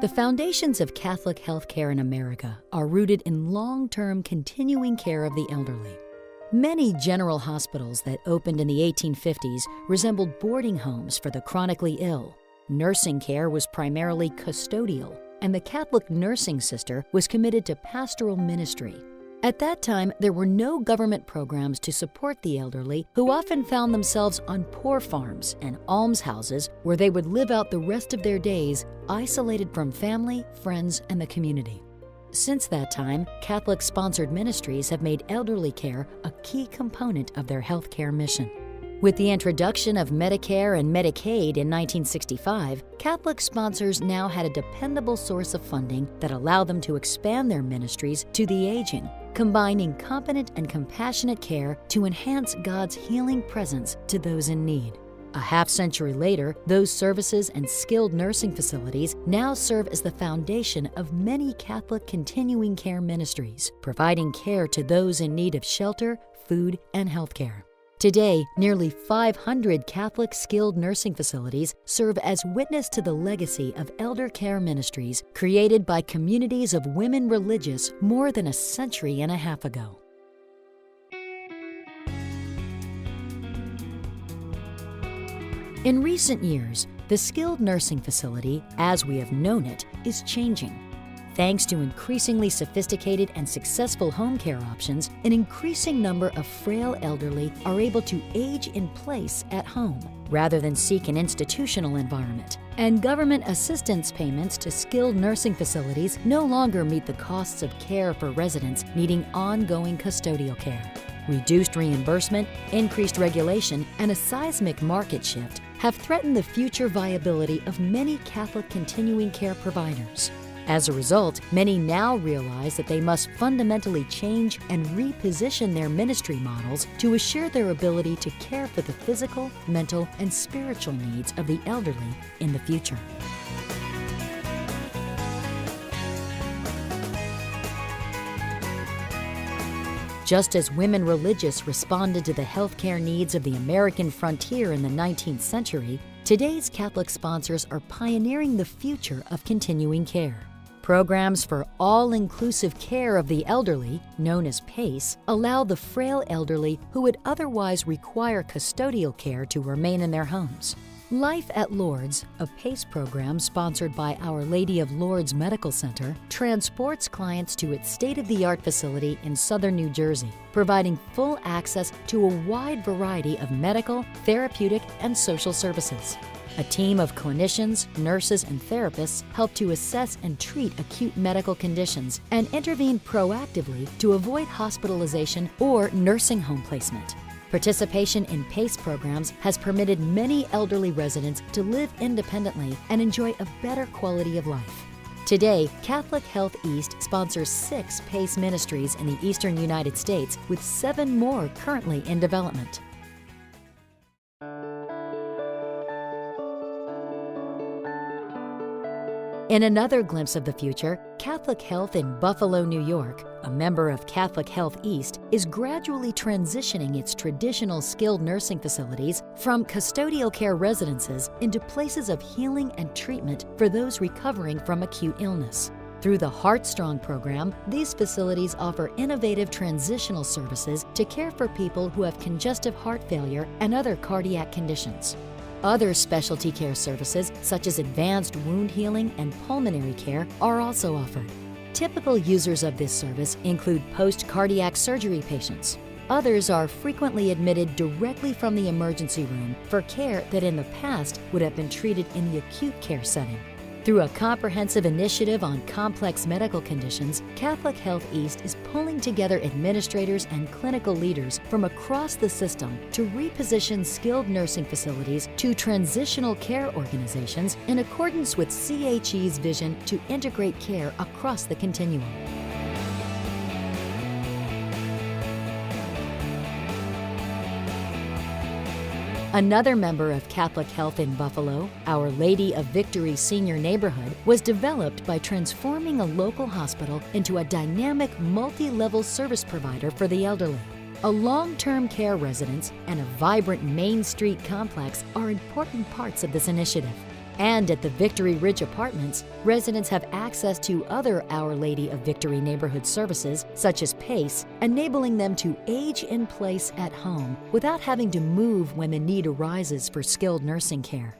The foundations of Catholic healthcare in America are rooted in long-term continuing care of the elderly. Many general hospitals that opened in the 1850s resembled boarding homes for the chronically ill. Nursing care was primarily custodial, and the Catholic nursing sister was committed to pastoral ministry. At that time, there were no government programs to support the elderly, who often found themselves on poor farms and almshouses where they would live out the rest of their days isolated from family, friends, and the community. Since that time, Catholic-sponsored ministries have made elderly care a key component of their healthcare mission. With the introduction of Medicare and Medicaid in 1965, Catholic sponsors now had a dependable source of funding that allowed them to expand their ministries to the aging, combining competent and compassionate care to enhance God's healing presence to those in need. A half-century later, those services and skilled nursing facilities now serve as the foundation of many Catholic continuing care ministries, providing care to those in need of shelter, food, and health care. Today, nearly 500 Catholic skilled nursing facilities serve as witness to the legacy of elder care ministries created by communities of women religious more than a century and a half ago. In recent years, the skilled nursing facility, as we have known it, is changing. Thanks to increasingly sophisticated and successful home care options, an increasing number of frail elderly are able to age in place at home rather than seek an institutional environment. And government assistance payments to skilled nursing facilities no longer meet the costs of care for residents needing ongoing custodial care. Reduced reimbursement, increased regulation, and a seismic market shift have threatened the future viability of many Catholic continuing care providers. As a result, many now realize that they must fundamentally change and reposition their ministry models to assure their ability to care for the physical, mental, and spiritual needs of the elderly in the future. Just as women religious responded to the healthcare needs of the American frontier in the 19th century, today's Catholic sponsors are pioneering the future of continuing care. Programs for all-inclusive care of the elderly, known as PACE, allow the frail elderly who would otherwise require custodial care to remain in their homes. Life at Lourdes, a PACE program sponsored by Our Lady of Lourdes Medical Center, transports clients to its state-of-the-art facility in southern New Jersey, providing full access to a wide variety of medical, therapeutic, and social services. A team of clinicians, nurses, and therapists help to assess and treat acute medical conditions and intervene proactively to avoid hospitalization or nursing home placement. Participation in PACE programs has permitted many elderly residents to live independently and enjoy a better quality of life. Today, Catholic Health East sponsors 6 PACE ministries in the eastern United States, with 7 more currently in development. In another glimpse of the future, Catholic Health in Buffalo, New York, a member of Catholic Health East, is gradually transitioning its traditional skilled nursing facilities from custodial care residences into places of healing and treatment for those recovering from acute illness. Through the HeartStrong program, these facilities offer innovative transitional services to care for people who have congestive heart failure and other cardiac conditions. Other specialty care services, such as advanced wound healing and pulmonary care, are also offered. Typical users of this service include post-cardiac surgery patients. Others are frequently admitted directly from the emergency room for care that in the past would have been treated in the acute care setting. Through a comprehensive initiative on complex medical conditions, Catholic Health East is pulling together administrators and clinical leaders from across the system to reposition skilled nursing facilities to transitional care organizations in accordance with CHE's vision to integrate care across the continuum. Another member of Catholic Health in Buffalo, Our Lady of Victory Senior Neighborhood, was developed by transforming a local hospital into a dynamic multi-level service provider for the elderly. A long-term care residence and a vibrant Main Street complex are important parts of this initiative. And at the Victory Ridge Apartments, residents have access to other Our Lady of Victory neighborhood services, such as PACE, enabling them to age in place at home without having to move when the need arises for skilled nursing care.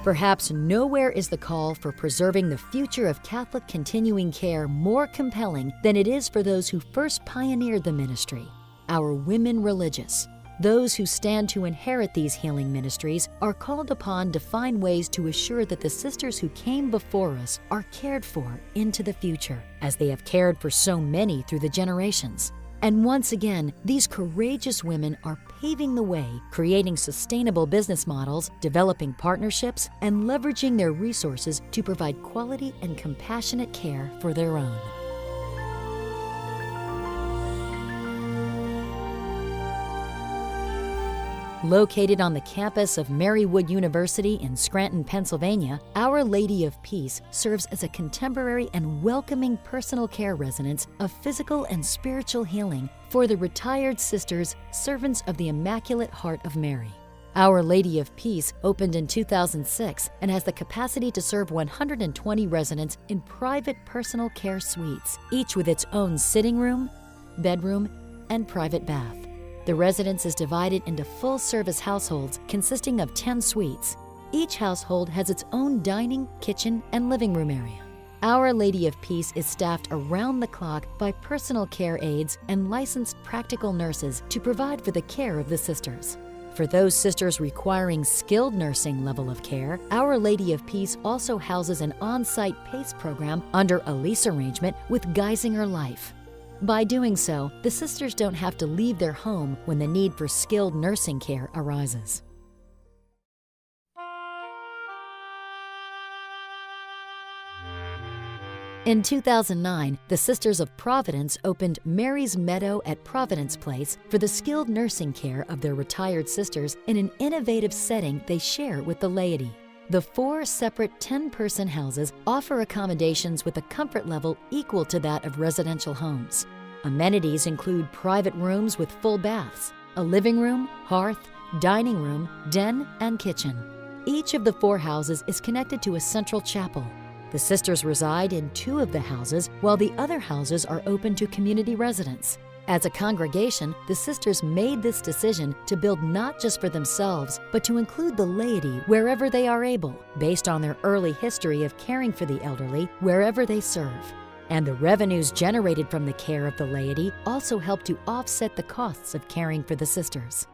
Perhaps nowhere is the call for preserving the future of Catholic continuing care more compelling than it is for those who first pioneered the ministry, our women religious. Those who stand to inherit these healing ministries are called upon to find ways to assure that the sisters who came before us are cared for into the future, as they have cared for so many through the generations. And once again, these courageous women are paving the way, creating sustainable business models, developing partnerships, and leveraging their resources to provide quality and compassionate care for their own. Located on the campus of Marywood University in Scranton, Pennsylvania, Our Lady of Peace serves as a contemporary and welcoming personal care residence of physical and spiritual healing for the retired sisters, servants of the Immaculate Heart of Mary. Our Lady of Peace opened in 2006 and has the capacity to serve 120 residents in private personal care suites, each with its own sitting room, bedroom, and private bath. The residence is divided into full-service households consisting of 10 suites. Each household has its own dining, kitchen, and living room area. Our Lady of Peace is staffed around the clock by personal care aides and licensed practical nurses to provide for the care of the sisters. For those sisters requiring skilled nursing level of care, Our Lady of Peace also houses an on-site PACE program under a lease arrangement with Geisinger Life. By doing so, the sisters don't have to leave their home when the need for skilled nursing care arises. In 2009, the Sisters of Providence opened Mary's Meadow at Providence Place for the skilled nursing care of their retired sisters in an innovative setting they share with the laity. The 4 separate 10-person houses offer accommodations with a comfort level equal to that of residential homes. Amenities include private rooms with full baths, a living room, hearth, dining room, den, and kitchen. Each of the 4 houses is connected to a central chapel. The sisters reside in 2 of the houses, while the other houses are open to community residents. As a congregation, the sisters made this decision to build not just for themselves, but to include the laity wherever they are able, based on their early history of caring for the elderly wherever they serve. And the revenues generated from the care of the laity also help to offset the costs of caring for the sisters.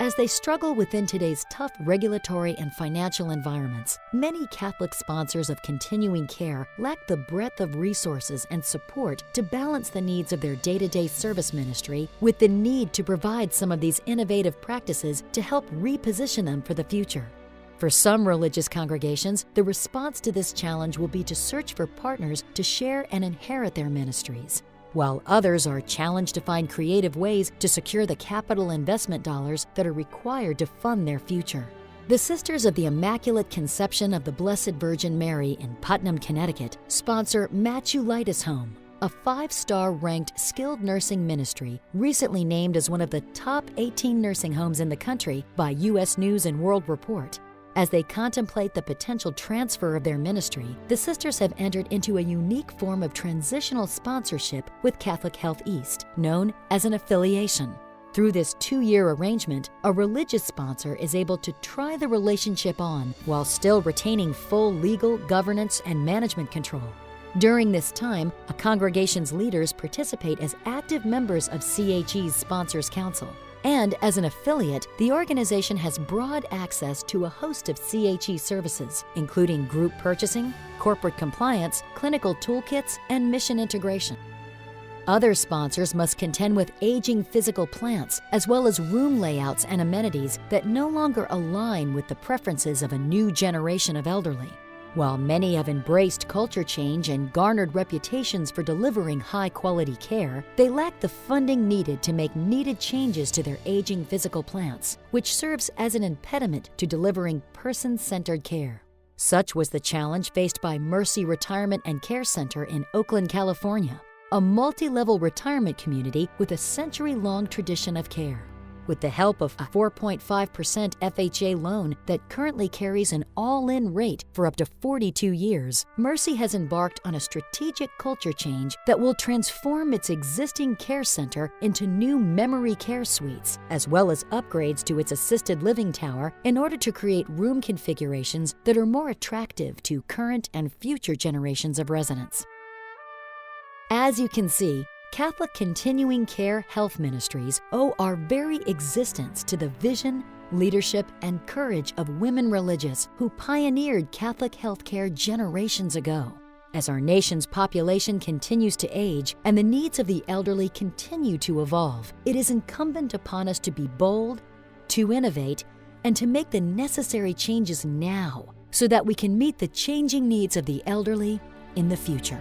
As they struggle within today's tough regulatory and financial environments, many Catholic sponsors of continuing care lack the breadth of resources and support to balance the needs of their day-to-day service ministry with the need to provide some of these innovative practices to help reposition them for the future. For some religious congregations, the response to this challenge will be to search for partners to share and inherit their ministries, while others are challenged to find creative ways to secure the capital investment dollars that are required to fund their future. The Sisters of the Immaculate Conception of the Blessed Virgin Mary in Putnam, Connecticut sponsor Matulaitis Home, a 5-star ranked skilled nursing ministry recently named as one of the top 18 nursing homes in the country by U.S. News and World Report. As they contemplate the potential transfer of their ministry, the sisters have entered into a unique form of transitional sponsorship with Catholic Health East, known as an affiliation. Through this 2-year arrangement, a religious sponsor is able to try the relationship on while still retaining full legal, governance, and management control. During this time, a congregation's leaders participate as active members of CHE's Sponsors Council. And as an affiliate, the organization has broad access to a host of CHE services, including group purchasing, corporate compliance, clinical toolkits, and mission integration. Other sponsors must contend with aging physical plants, as well as room layouts and amenities that no longer align with the preferences of a new generation of elderly. While many have embraced culture change and garnered reputations for delivering high-quality care, they lack the funding needed to make needed changes to their aging physical plants, which serves as an impediment to delivering person-centered care. Such was the challenge faced by Mercy Retirement and Care Center in Oakland, California, a multi-level retirement community with a century-long tradition of care. With the help of a 4.5% FHA loan that currently carries an all-in rate for up to 42 years, Mercy has embarked on a strategic culture change that will transform its existing care center into new memory care suites, as well as upgrades to its assisted living tower in order to create room configurations that are more attractive to current and future generations of residents. As you can see, Catholic Continuing Care Health Ministries owe our very existence to the vision, leadership, and courage of women religious who pioneered Catholic healthcare generations ago. As our nation's population continues to age and the needs of the elderly continue to evolve, it is incumbent upon us to be bold, to innovate, and to make the necessary changes now so that we can meet the changing needs of the elderly in the future.